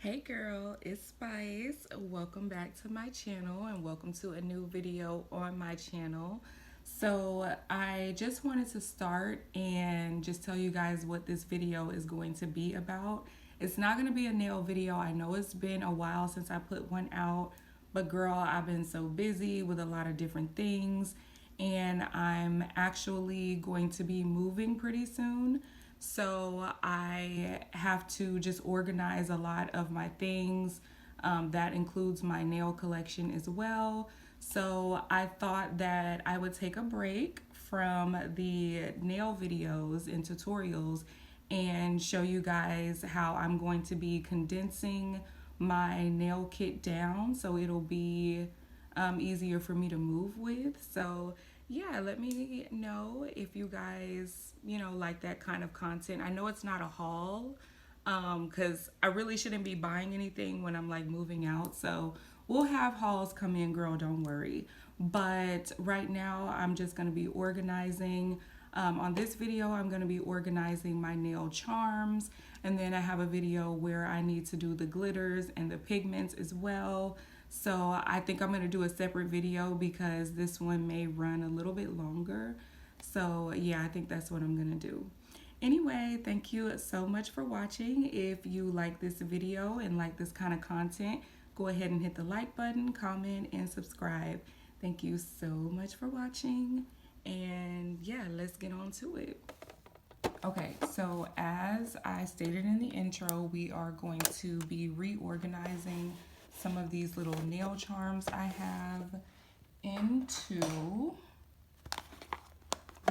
Hey girl, it's Spice. Welcome back to my channel and welcome to a new video on my channel. So I just wanted to start and just tell you guys what this video is going to be about. It's not going to be a nail video. I know it's been a while since I put one out, but girl, I've been so busy with a lot of different things and I'm actually going to be moving pretty soon. So I have to just organize a lot of my things. That includes my nail collection as well. So I thought that I would take a break from the nail videos and tutorials and show you guys how I'm going to be condensing my nail kit down so it'll be easier for me to move with. So yeah, let me know if you guys, like that kind of content. I know it's not a haul because I really shouldn't be buying anything when I'm like moving out. So we'll have hauls come in, girl, don't worry. But right now, I'm just going to be organizing. On this video, I'm going to be organizing my nail charms. And then I have a video where I need to do the glitters and the pigments as well. So I think I'm going to do a separate video because this one may run a little bit longer. So yeah, I think that's what I'm going to do. Anyway, thank you so much for watching. If you like this video and like this kind of content, go ahead and hit the like button, comment, and subscribe. Thank you so much for watching. And yeah, let's get on to it. Okay, so as I stated in the intro, we are going to be reorganizing some of these little nail charms I have into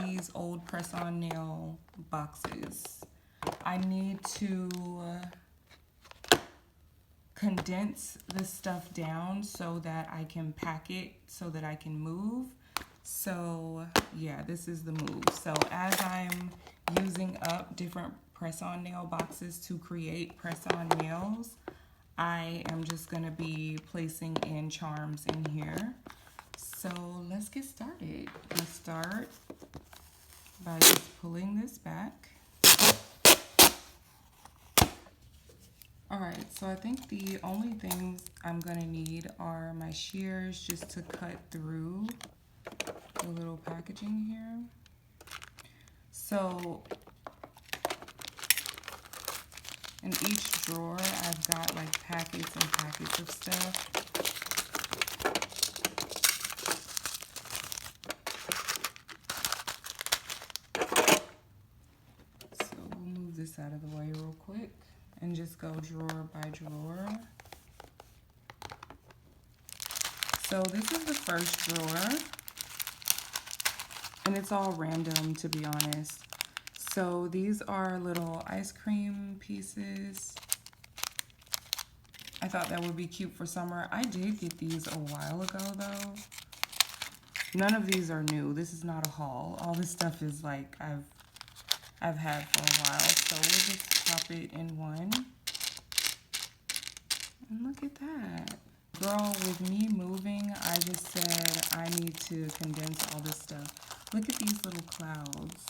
these old press-on nail boxes. I need to condense this stuff down so that I can pack it so that I can move. So yeah, this is the move. So as I'm using up different press-on nail boxes to create press-on nails, I am just gonna be placing in charms in here. So let's get started. Let's start by just pulling this back. All right, so I think the only things I'm gonna need are my shears just to cut through the little packaging here. So in each drawer, I've got like packets and packets of stuff. So we'll move this out of the way real quick and just go drawer by drawer. So this is the first drawer, and it's all random, to be honest. So these are little ice cream pieces. I thought that would be cute for summer. I did get these a while ago though. None of these are new. This is not a haul. All this stuff is like I've had for a while. So we'll just pop it in one. And look at that. Girl, with me moving, I just said I need to condense all this stuff. Look at these little clouds.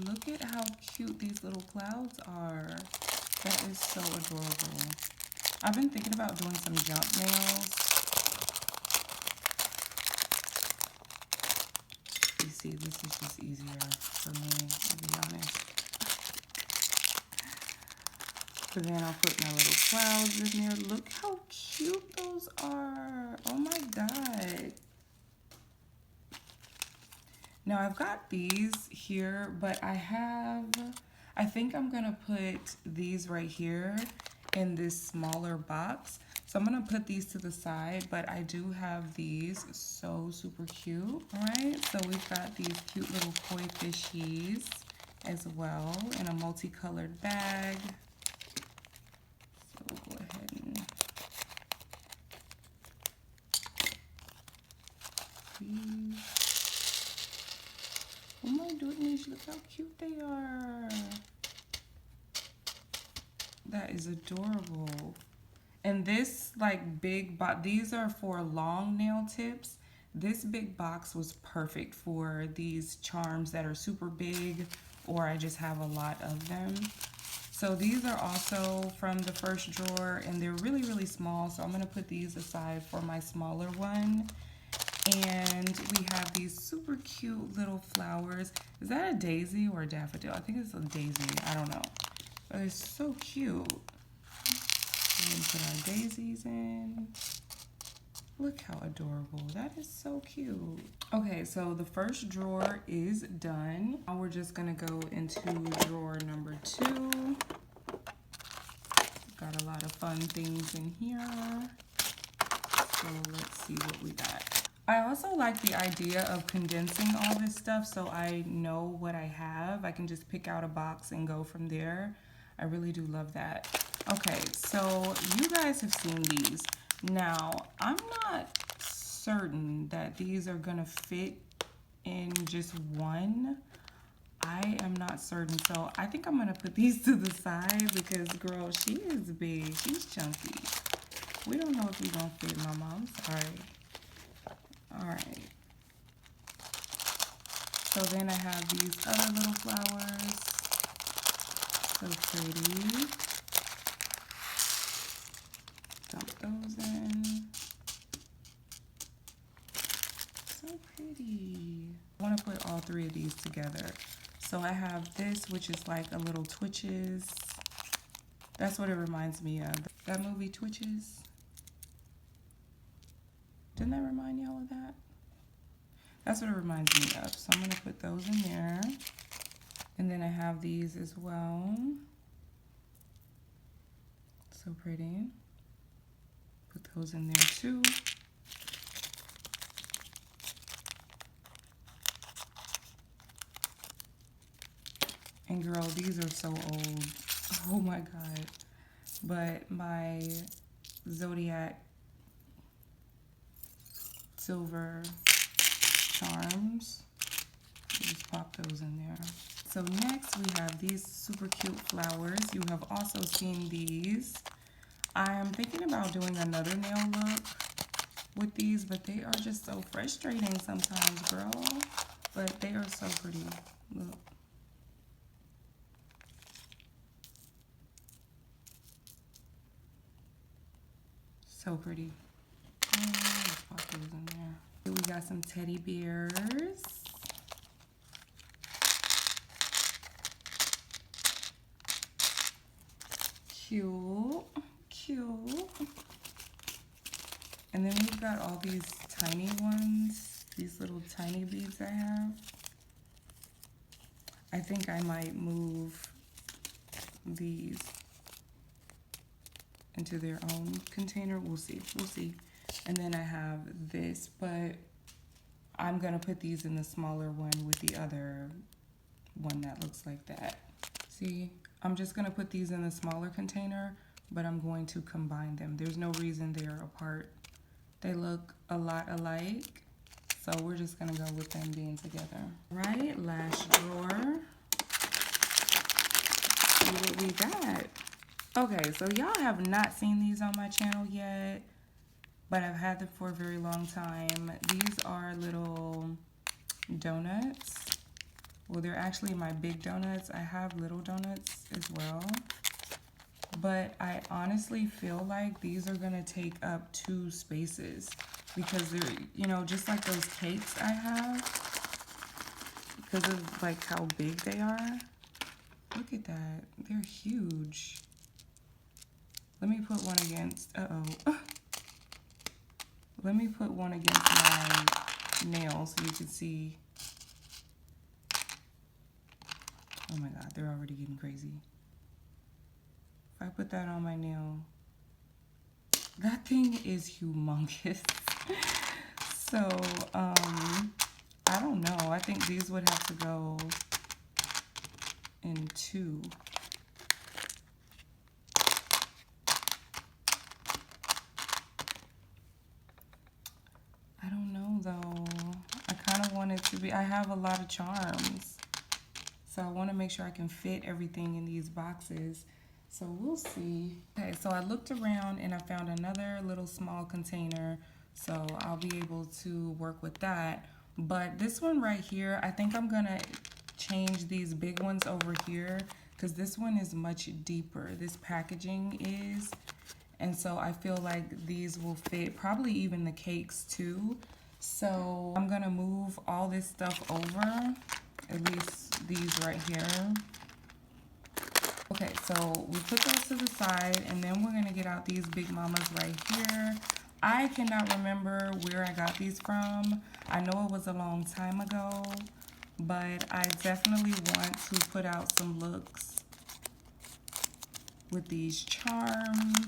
Look at how cute these little clouds are. That is so adorable. I've been thinking about doing some jump nails. You see, this is just easier for me, to be honest. So then I'll put my little clouds in there. Look how cute those are. Oh my God. Now I've got these here, but I think I'm gonna put these right here in this smaller box. So I'm gonna put these to the side, but I do have these so super cute, all right? So we've got these cute little koi fishies as well in a multicolored bag. So we'll go ahead and oh my goodness, look how cute they are. That is adorable. And this like big box, these are for long nail tips. This big box was perfect for these charms that are super big or I just have a lot of them. So these are also from the first drawer, and they're really, really small. So I'm gonna put these aside for my smaller one. And we have these super cute little flowers. Is that a daisy or a daffodil? I think it's a daisy, I don't know. But it's so cute. And put our daisies in. Look how adorable. That is so cute. Okay, so the first drawer is done. Now we're just gonna go into drawer number 2. Got a lot of fun things in here. So let's see what we got. I also like the idea of condensing all this stuff so I know what I have. I can just pick out a box and go from there. I really do love that. Okay, so you guys have seen these. Now, I'm not certain that these are gonna fit in just one. I am not certain, so I think I'm gonna put these to the side because, girl, she is big, she's chunky. We don't know if we're gonna fit, Mama, I'm sorry. All right. So then I have these other little flowers, so pretty. Dump those in. So pretty. I want to put all 3 of these together. So I have this, which is like a little Twitches. That's what it reminds me of. That movie Twitches. Didn't that remind y'all of that? That's what it reminds me of. So I'm going to put those in there. And then I have these as well. So pretty. Put those in there too. And girl, these are so old. Oh my God. But my Zodiac silver charms, just pop those in there. So next we have these super cute flowers. You have also seen these. I am thinking about doing another nail look with these, but they are just so frustrating sometimes, girl. But they are so pretty. Look. So pretty. Let's pop those in there. Here we got some teddy bears. Cute, cute. And then we've got all these tiny ones, these little tiny beads I have. I think I might move these into their own container. We'll see, we'll see. And then I have this, but I'm gonna put these in the smaller one with the other one that looks like that. See, I'm just gonna put these in the smaller container, but I'm going to combine them. There's no reason they are apart. They look a lot alike, so we're just gonna go with them being together. Right, last drawer. See what we got. Okay, so y'all have not seen these on my channel yet, but I've had them for a very long time. These are little donuts. Well, they're actually my big donuts. I have little donuts as well. But I honestly feel like these are gonna take up 2 spaces because they're, you know, just like those cakes I have, because of like how big they are. Look at that, they're huge. Let me put one against, let me put one against my nail so you can see. Oh my God, they're already getting crazy. If I put that on my nail, that thing is humongous. So, I don't know. I think these would have to go in 2. I don't know though. I kind of want it to be, I have a lot of charms. So I want to make sure I can fit everything in these boxes. So we'll see. Okay, so I looked around and I found another little small container. So I'll be able to work with that. But this one right here, I think I'm gonna change these big ones over here because this one is much deeper. This packaging is. And so I feel like these will fit, probably even the cakes too. So I'm gonna move all this stuff over, at least these right here. Okay, so we put those to the side, and then we're gonna get out these big mamas right here. I cannot remember where I got these from. I know it was a long time ago, but I definitely want to put out some looks with these charms.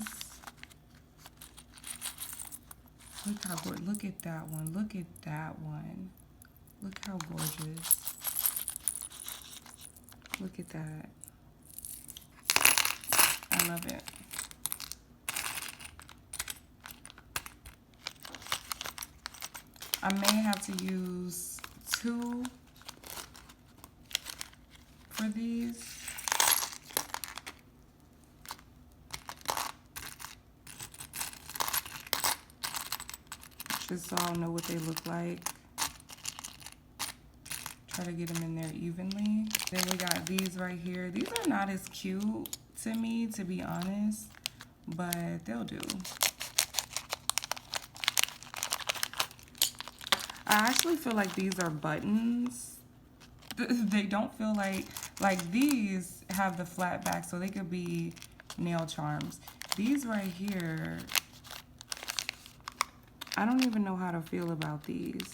Look how good, look at that one, look at that one. Look how gorgeous. Look at that. I love it. I may have to use 2 for these. Just so I'll know what they look like. Try to get them in there evenly. Then we got these right here. These are not as cute to me, to be honest, but they'll do. I actually feel like these are buttons. They don't feel like these have the flat back, so they could be nail charms. These right here, I don't even know how to feel about these.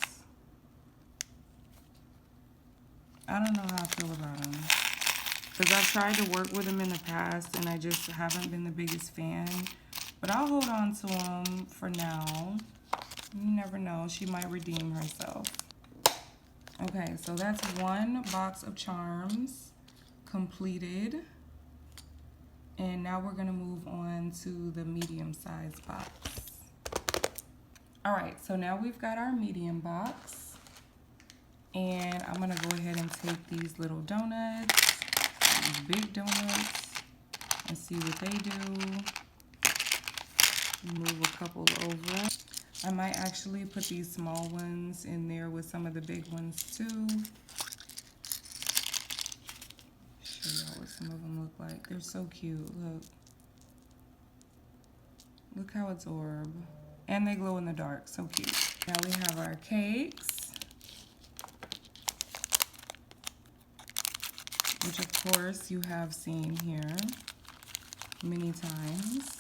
I don't know how I feel about them. Because I've tried to work with them in the past and I just haven't been the biggest fan. But I'll hold on to them for now. You never know, she might redeem herself. Okay, so that's 1 box of charms completed. And now we're gonna move on to the medium-sized box. All right, so now we've got our medium box. And I'm gonna go ahead and take these little donuts, these big donuts, and see what they do. Move a couple over. I might actually put these small ones in there with some of the big ones too. Show y'all what some of them look like. They're so cute, look. Look how it's orb. And they glow in the dark, so cute. Now we have our cakes, which of course you have seen here many times.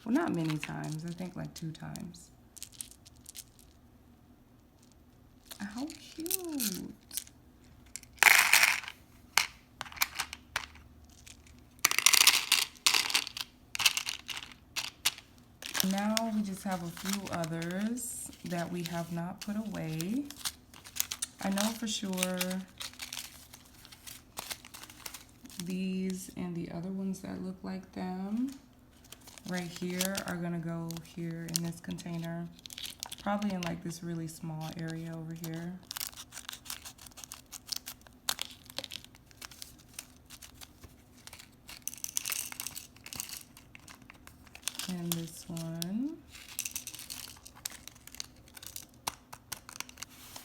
Well, not many times, I think like 2 times. How cute. Now we just have a few others that we have not put away. I know for sure these and the other ones that look like them right here are gonna go here in this container, probably in like this really small area over here. And this one.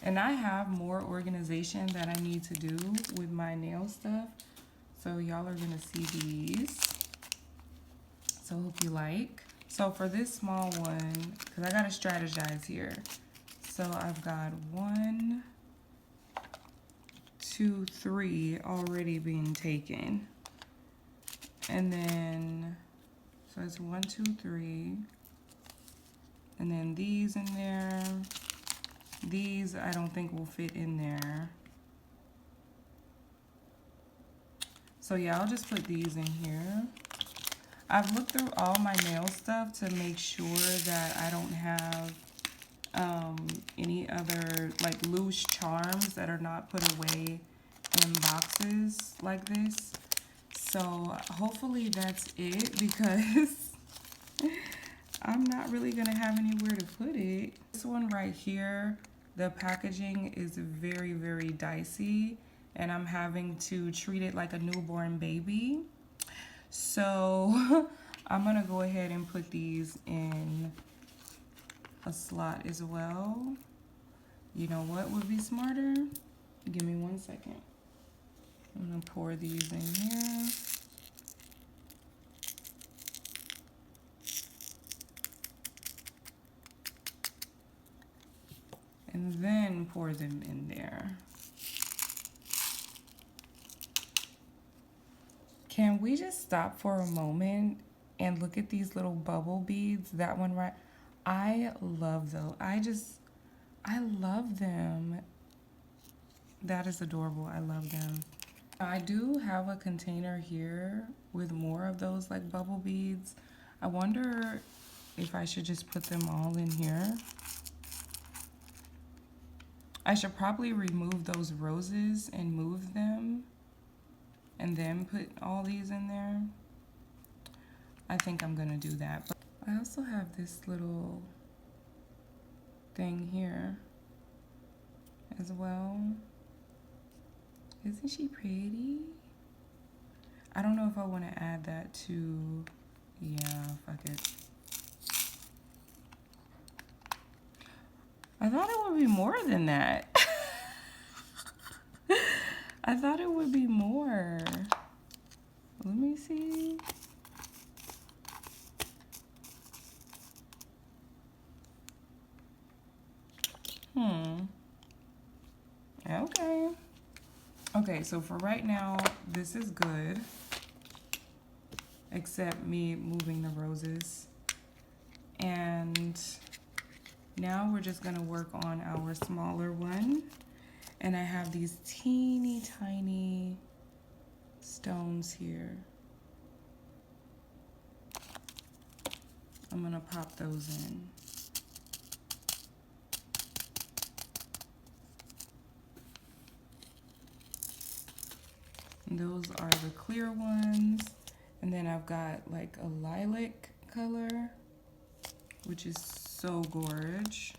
And I have more organization that I need to do with my nail stuff, so y'all are gonna see these. So hope you like. So for this small one, because I gotta strategize here. So I've got 1, 2, 3 already being taken. And then, so it's 1, 2, 3. And then these in there. These I don't think will fit in there. So yeah, I'll just put these in here. I've looked through all my nail stuff to make sure that I don't have any other like loose charms that are not put away in boxes like this. So hopefully that's it, because I'm not really gonna have anywhere to put it. This one right here, the packaging is very, very dicey, and I'm having to treat it like a newborn baby. So I'm gonna go ahead and put these in a slot as well. You know what would be smarter? Give me 1 second. I'm gonna pour these in here. And then pour them in there. Can we just stop for a moment and look at these little bubble beads? That one right, I love those. I love them. That is adorable. I love them. I do have a container here with more of those like bubble beads. I wonder if I should just put them all in here. I should probably remove those roses and move them and then put all these in there. I think I'm gonna do that. But I also have this little thing here as well. Isn't she pretty? I don't know if I want to add that to, yeah, fuck it. I thought it would be more than that. I thought it would be more. Let me see. Okay. Okay, so for right now, this is good. Except me moving the roses. And now we're just gonna work on our smaller one. And I have these teeny tiny stones here. I'm gonna pop those in. And those are the clear ones. And then I've got like a lilac color, which is so gorge.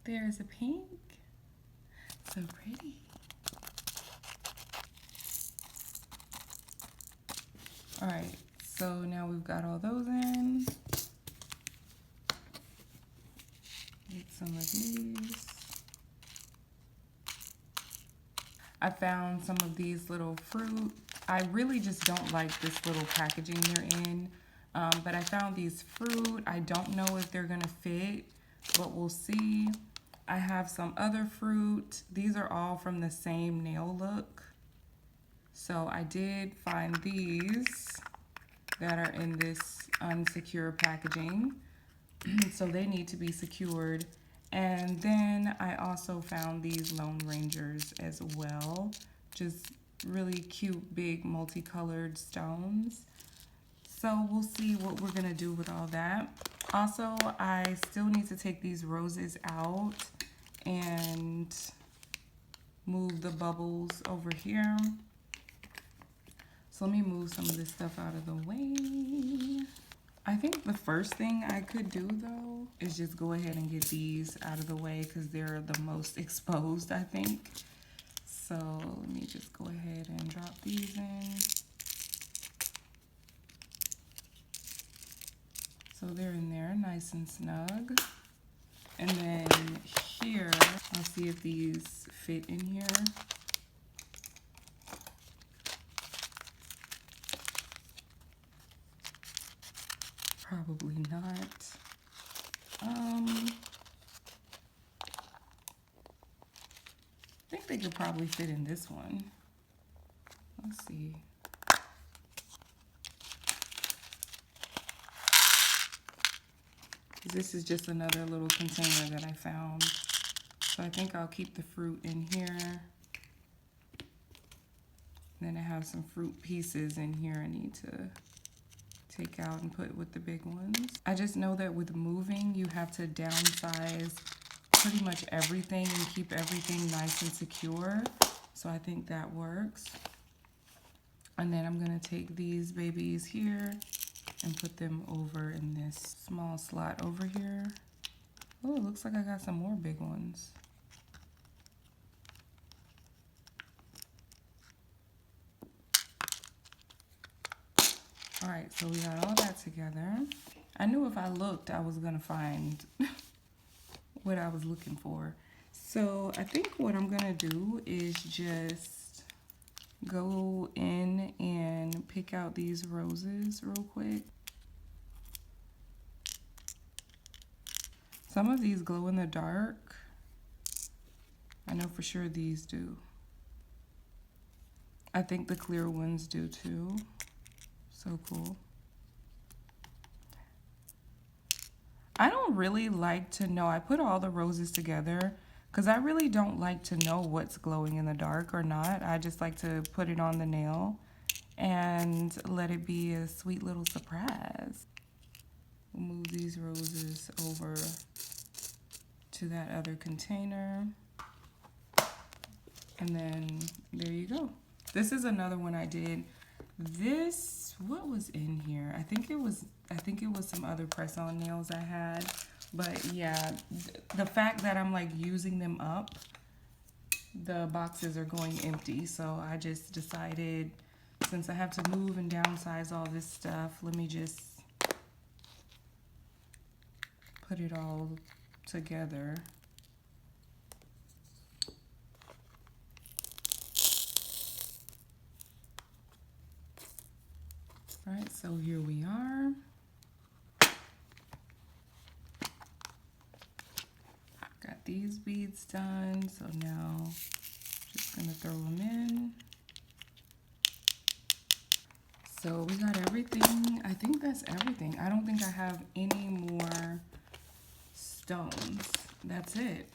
There's a pink. So pretty. All right, so now we've got all those in. Get some of these. I found some of these little fruit. I really just don't like this little packaging they're in, but I found these fruit. I don't know if they're gonna fit, but we'll see. I have some other fruit. These are all from the same nail look. So I did find these that are in this unsecure packaging. So they need to be secured. And then I also found these Lone Rangers as well. Just really cute, big, multicolored stones. So we'll see what we're gonna do with all that. Also, I still need to take these roses out and move the bubbles over here. So let me move some of this stuff out of the way. I think the first thing I could do though is just go ahead and get these out of the way because they're the most exposed, I think. So let me just go ahead and drop these in. So they're in there nice and snug. And then here, I'll see if these fit in here. Probably not. I think they could probably fit in this one. Let's see. This is just another little container that I found. So I think I'll keep the fruit in here. Then I have some fruit pieces in here I need to take out and put with the big ones. I just know that with moving, you have to downsize pretty much everything and keep everything nice and secure. So I think that works. And then I'm gonna take these babies here and put them over in this small slot over here. Oh, it looks like I got some more big ones. All right, so we got all that together. I knew if I looked, I was gonna find what I was looking for. So I think what I'm gonna do is just go in and pick out these roses real quick. Some of these glow in the dark. I know for sure these do. I think the clear ones do too. So cool. I don't really like to know. I put all the roses together because I really don't like to know what's glowing in the dark or not. I just like to put it on the nail and let it be a sweet little surprise. We'll move these roses over to that other container. And then there you go. This is another one I did. This, what was in here? I think it was some other press-on nails I had. But yeah, the fact that I'm like using them up, the boxes are going empty. So I just decided, since I have to move and downsize all this stuff, let me just put it all together. All right, so here we are. Got these beads done, so now just gonna throw them in. So we got everything. I think that's everything. I don't think I have any more stones. That's it.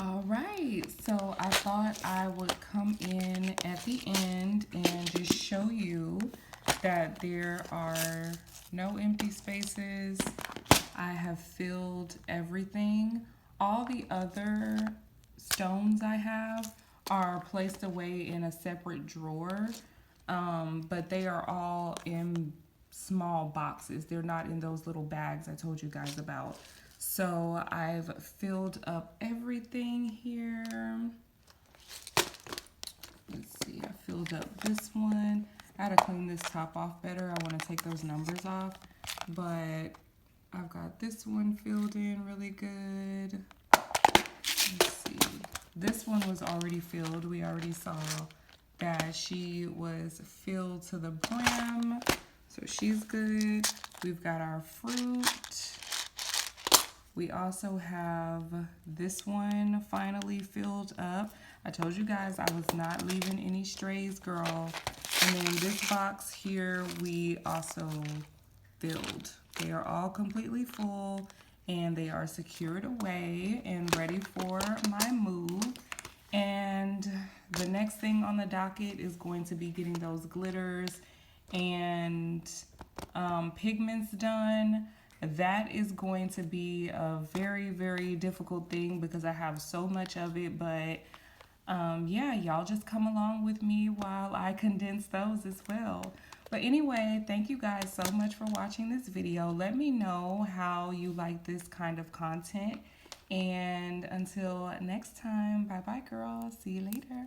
All right, so I thought I would come in at the end and just show you that there are no empty spaces. I have filled everything. All the other stones I have are placed away in a separate drawer, but they are all in small boxes. They're not in those little bags I told you guys about. So I've filled up everything here. Let's see, I filled up this one. I had to clean this top off better. I want to take those numbers off, but I've got this one filled in really good. Let's see. This one was already filled. We already saw that she was filled to the brim, so she's good. We've got our fruit. We also have this one finally filled up. I told you guys I was not leaving any strays, girl. And then this box here, we also filled. They are all completely full and they are secured away and ready for my move. And the next thing on the docket is going to be getting those glitters and pigments done. That is going to be a very, very difficult thing because I have so much of it, but yeah, y'all just come along with me while I condense those as well. But anyway, thank you guys so much for watching this video. Let me know how you like this kind of content. And until next time, bye-bye, girl. See you later.